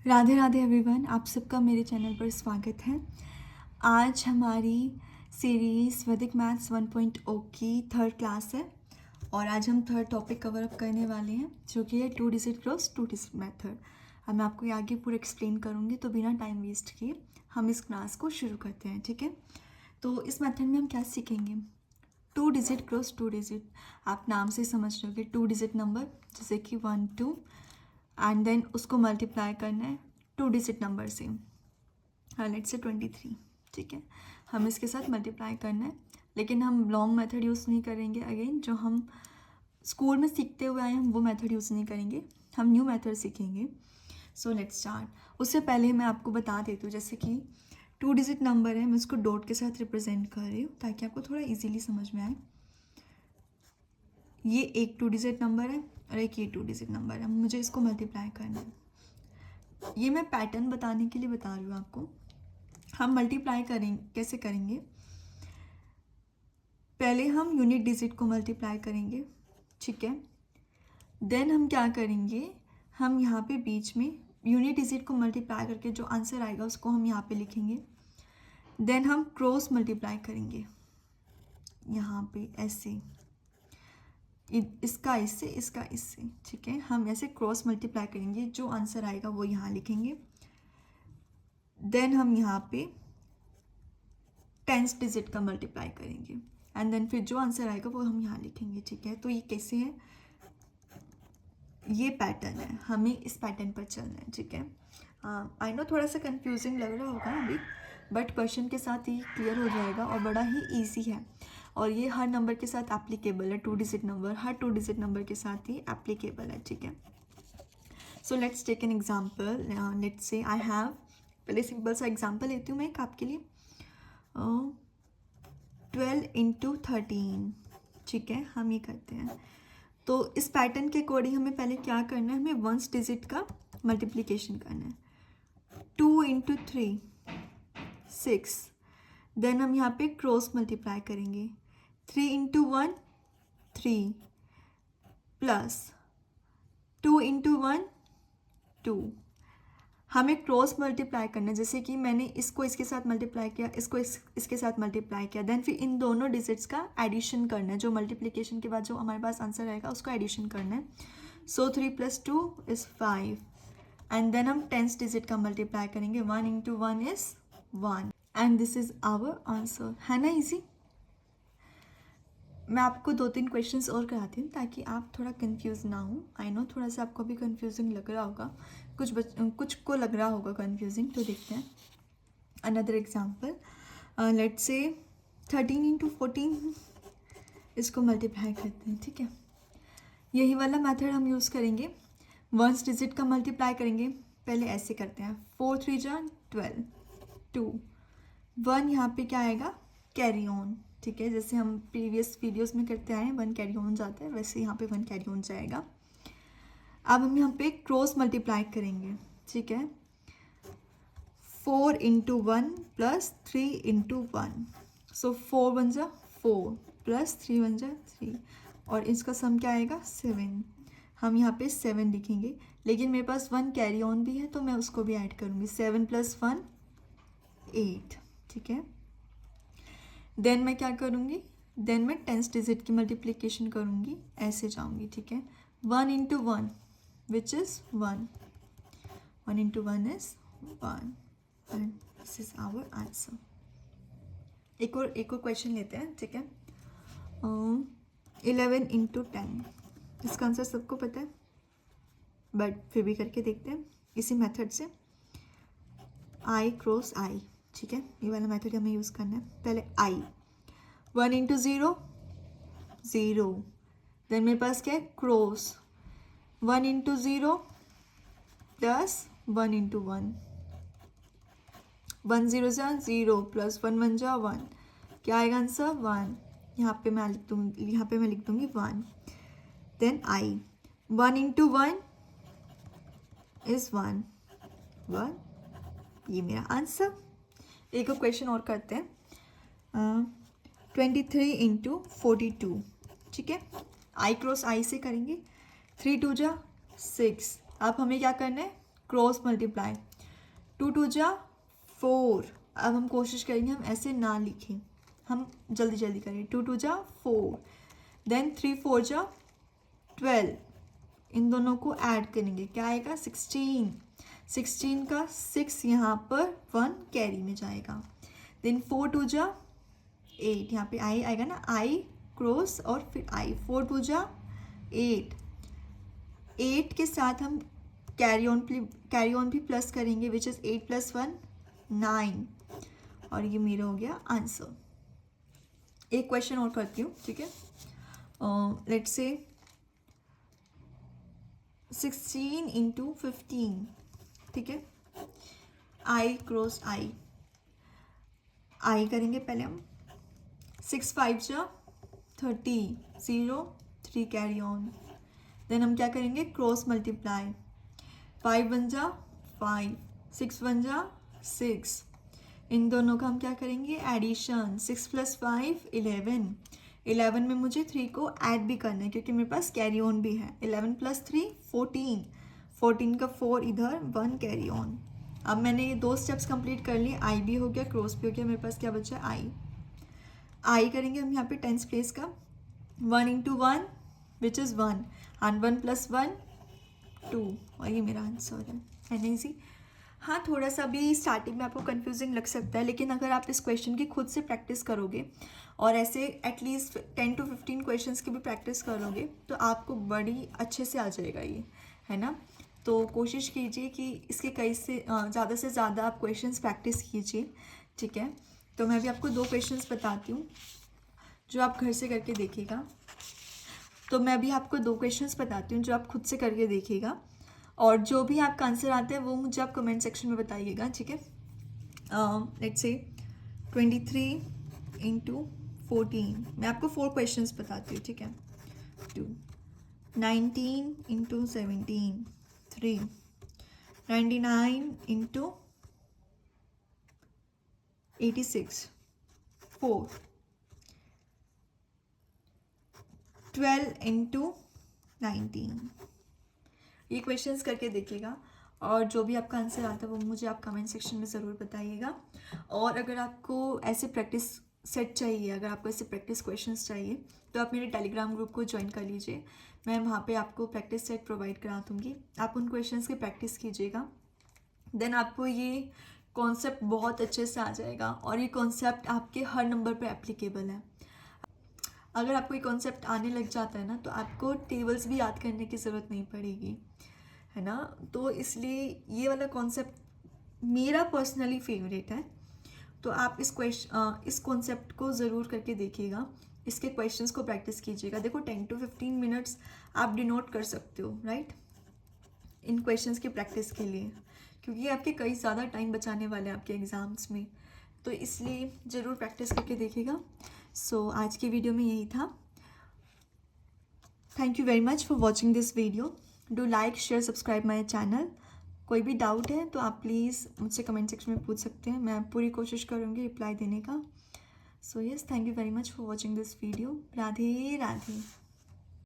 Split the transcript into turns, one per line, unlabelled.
Radhe Radhe everyone, आप सबका मेरे चैनल पर स्वागत है। आज हमारी सीरीज़ वैदिक मैथ्स 1.0 की थर्ड क्लास है और आज हम थर्ड टॉपिक कवर अप करने वाले हैं जो कि है 2 डिजिट क्रॉस 2 डिजिट मेथड। अब मैं आपको ये आगे पूरा एक्सप्लेन करूँगी, तो बिना टाइम वेस्ट किए हम इस क्लास को शुरू करते हैं। ठीक है, तो इस मेथड में हम क्या सीखेंगे? 2 डिजिट क्रॉस 2 डिजिट। आप नाम से समझ रहे होगे, 2 डिजिट नंबर जैसे कि 1 2 एंड देन उसको मल्टीप्लाई करना है 2 डिजिट नंबर से, लेट्स से 23। ठीक है, हम इसके साथ मल्टीप्लाई करना है, लेकिन हम लॉन्ग मेथड यूज़ नहीं करेंगे। अगेन जो हम स्कूल में सीखते हुए आए हैं वो मेथड यूज़ नहीं करेंगे, हम न्यू मेथड सीखेंगे। So let's start. उससे पहले मैं आपको बता देती हूँ, जैसे कि 2 डिजिट नंबर है, मैं उसको डॉट के साथ रिप्रेजेंट कर रही हूँ ताकि आपको थोड़ा ईजीली समझ में आए। ये एक 2 डिजिट नंबर है और एक ये 2 डिजिट नंबर है, मुझे इसको मल्टीप्लाई करना है। ये मैं पैटर्न बताने के लिए बता रही हूँ आपको। हम मल्टीप्लाई करेंगे, कैसे करेंगे? पहले हम यूनिट डिजिट को मल्टीप्लाई करेंगे, ठीक है। देन हम क्या करेंगे, हम यहाँ पे बीच में यूनिट डिजिट को मल्टीप्लाई करके जो आंसर आएगा उसको हम यहाँ पे लिखेंगे। देन हम क्रॉस मल्टीप्लाई करेंगे यहाँ पे ऐसे, इसका इससे, इसका इससे, ठीक है। हम ऐसे क्रॉस मल्टीप्लाई करेंगे, जो आंसर आएगा वो यहाँ लिखेंगे। देन हम यहाँ पे टेंस डिजिट का मल्टीप्लाई करेंगे एंड देन फिर जो आंसर आएगा वो हम यहाँ लिखेंगे, ठीक है। तो ये कैसे है, ये पैटर्न है, हमें इस पैटर्न पर चलना है, ठीक है। आई नो थोड़ा सा कंफ्यूजिंग लग रहा होगा अभी, बट क्वेश्चन के साथ ही क्लियर हो जाएगा और बड़ा ही ईजी है। और ये हर नंबर के साथ एप्लीकेबल है, 2 डिजिट नंबर हर 2 डिजिट नंबर के साथ ही एप्लीकेबल है, ठीक है। So let's take an example. Let's say I have, पहले सिंपल सा एग्जाम्पल लेती हूँ मैं एक आपके लिए। 12 इंटू 13, ठीक है, हम ये करते हैं। तो इस पैटर्न के अकॉर्डिंग हमें पहले क्या करना है, हमें वंस डिजिट का मल्टीप्लिकेशन करना है। 2 इंटू 3 6, देन हम यहाँ पे क्रॉस मल्टीप्लाई करेंगे। 3 इंटू 1 3 प्लस 2 इंटू 1 2। हमें क्रॉस मल्टीप्लाई करना है, जैसे कि मैंने इसको इसके साथ मल्टीप्लाई किया, इसको इसके साथ मल्टीप्लाई किया, देन फिर इन दोनों डिजिट्स का एडिशन करना है। जो मल्टीप्लिकेशन के बाद जो हमारे पास आंसर आएगा उसको एडिशन करना है। सो 3 + 2 = 5 एंड देन हम टेंस डिजिट का मल्टीप्लाई करेंगे। 1 into 1 = 1 and this is our answer. है ना इजी? मैं आपको 2-3 क्वेश्चंस और कराती हूँ ताकि आप थोड़ा कंफ्यूज ना हो। आई नो थोड़ा सा आपको भी कंफ्यूजिंग लग रहा होगा, कुछ को लग रहा होगा कंफ्यूजिंग, तो देखते हैं। Another example, let's say 13 into 14, इसको मल्टीप्लाई करते हैं, ठीक है। यही वाला मेथड हम यूज़ करेंगे, वंस डिजिट का मल्टीप्लाई करेंगे। पहले ऐसे करते हैं, 4 3 = 12 2 1, यहाँ पे क्या आएगा, कैरी ऑन, ठीक है। जैसे हम प्रीवियस वीडियोस में करते आए हैं, 1 कैरी ऑन जाता है, वैसे यहाँ पे 1 कैरी ऑन जाएगा। अब हम यहाँ पे क्रॉस मल्टीप्लाई करेंगे, ठीक है। 4 इंटू 1 प्लस 3 इंटू 1, सो 4 1 = 4 प्लस 3 1 = 3 और इसका सम क्या आएगा, 7। हम यहाँ पे 7 लिखेंगे, लेकिन मेरे पास 1 कैरी ऑन भी है तो मैं उसको भी ऐड करूँगी। 7 + 1 8, ठीक है। देन मैं क्या करूँगी, देन मैं टेंस डिजिट की मल्टीप्लिकेशन करूँगी, ऐसे जाऊँगी, ठीक है। 1 into 1 which is 1, 1 into 1 = 1 and this is our answer. एक और क्वेश्चन लेते हैं, ठीक है। 11 इंटू 10, इसका आंसर सबको पता है, बट फिर भी करके देखते हैं इसी मेथड से। आई क्रॉस आई, ठीक है, ये वाला मेथड हमें यूज़ करना है। पहले आई, 1 इंटू 0 0, देन मेरे पास क्या है, cross 1 into 0 plus 1 into 1, 1 0 = 0 plus 1 1 = 1, क्या आएगा आंसर, 1। यहाँ पे मैं लिख दूँगी 1। देन आई, 1 इंटू 1 = 1 1, ये मेरा आंसर। एक और क्वेश्चन और करते हैं। 23 इंटू 42, ठीक है, आई क्रॉस आई से करेंगे। 3 2 = 6। अब हमें क्या करना है, क्रॉस मल्टीप्लाई, 2 2 जा 4। अब हम कोशिश करेंगे हम ऐसे ना लिखें, हम जल्दी जल्दी करें। 2 2 जा 4, देन 3 4 जा 12, इन दोनों को ऐड करेंगे, क्या आएगा 16। 16 का 6 यहाँ पर 1 कैरी में जाएगा। देन 4 2 जा 8, यहाँ पे आई आएगा ना, आई क्रॉस और फिर आई, 4 2 जा 8। 8 के साथ हम कैरी ऑन भी प्लस करेंगे, विच इज़ 8 + 1 9, और ये मेरा हो गया आंसर। एक क्वेश्चन और करती हूँ, ठीक है। लेट्स से 16 × 15, ठीक है। आई क्रॉस आई करेंगे पहले हम। 6 5 जा 30, 0 3 कैरी ऑन। देन हम क्या करेंगे, क्रॉस मल्टीप्लाई, 5 1 जा 5, 6 1 जा 6, इन दोनों का हम क्या करेंगे, एडिशन। 6 + 5 11, 11 में मुझे 3 को ऐड भी करना है क्योंकि मेरे पास कैरी ऑन भी है। 11 + 3 14, 14 का 4 इधर, 1 कैरी ऑन। अब मैंने ये 2 स्टेप्स कंप्लीट कर लिए, आई भी हो गया, क्रॉस भी हो गया, मेरे पास क्या बचा, आई करेंगे हम यहाँ पे 10s प्लेस का। 1 × 1 विच इज़ 1, एंड 1 + 1 2, और ये मेरा आंसर है ना इजी। हाँ, थोड़ा सा भी स्टार्टिंग में आपको कंफ्यूजिंग लग सकता है, लेकिन अगर आप इस क्वेश्चन की खुद से प्रैक्टिस करोगे और ऐसे एटलीस्ट 10 to 15 क्वेश्चंस की भी प्रैक्टिस करोगे तो आपको बड़ी अच्छे से आ जाएगा ये, है ना। तो कोशिश कीजिए कि इसके कई से ज़्यादा आप क्वेश्चंस प्रैक्टिस कीजिए, ठीक है। तो मैं भी आपको 2 क्वेश्चंस बताती हूँ जो आप घर से करके देखिएगा। तो मैं भी आपको 2 क्वेश्चंस बताती हूँ जो आप खुद से करके देखिएगा, और जो भी आपका आंसर आता है वो मुझे आप कमेंट सेक्शन में बताइएगा, ठीक है। लेट्स से 23 × 14, मैं आपको 4 क्वेश्चंस बताती हूँ, ठीक है। 2 19 × 17 3, 99 × 86 4, 12 × 19। ये क्वेश्चंस करके देखिएगा, और जो भी आपका आंसर आता है वो मुझे आप कमेंट सेक्शन में ज़रूर बताइएगा। और अगर आपको ऐसे प्रैक्टिस सेट चाहिए, अगर आपको ऐसे प्रैक्टिस क्वेश्चंस चाहिए, तो आप मेरे टेलीग्राम ग्रुप को ज्वाइन कर लीजिए। मैं वहाँ पे आपको प्रैक्टिस सेट प्रोवाइड करा दूँगी, आप उन क्वेश्चंस की प्रैक्टिस कीजिएगा। देन आपको ये कॉन्सेप्ट बहुत अच्छे से आ जाएगा, और ये कॉन्सेप्ट आपके हर नंबर पर एप्लीकेबल है। अगर आपको ये कॉन्सेप्ट आने लग जाता है ना, तो आपको टेबल्स भी याद करने की ज़रूरत नहीं पड़ेगी, है ना। तो इसलिए ये वाला कॉन्सेप्ट मेरा पर्सनली फेवरेट है। तो आप इस कॉन्सेप्ट को ज़रूर करके देखिएगा, इसके क्वेश्चंस को प्रैक्टिस कीजिएगा। देखो 10 to 15 मिनट्स आप डिनोट कर सकते हो, राइट, इन क्वेश्चंस की प्रैक्टिस के लिए, क्योंकि आपके कई ज़्यादा टाइम बचाने वाले हैं आपके एग्ज़ाम्स में। तो इसलिए ज़रूर प्रैक्टिस करके देखिएगा। सो आज की वीडियो में यही था। Thank you very much for watching this video. Do like, share, subscribe my channel. कोई भी डाउट है तो आप प्लीज़ मुझसे कमेंट सेक्शन में पूछ सकते हैं, मैं पूरी कोशिश करूँगी रिप्लाई देने का। So yes, thank you very much for watching this video. Radhe Radhe.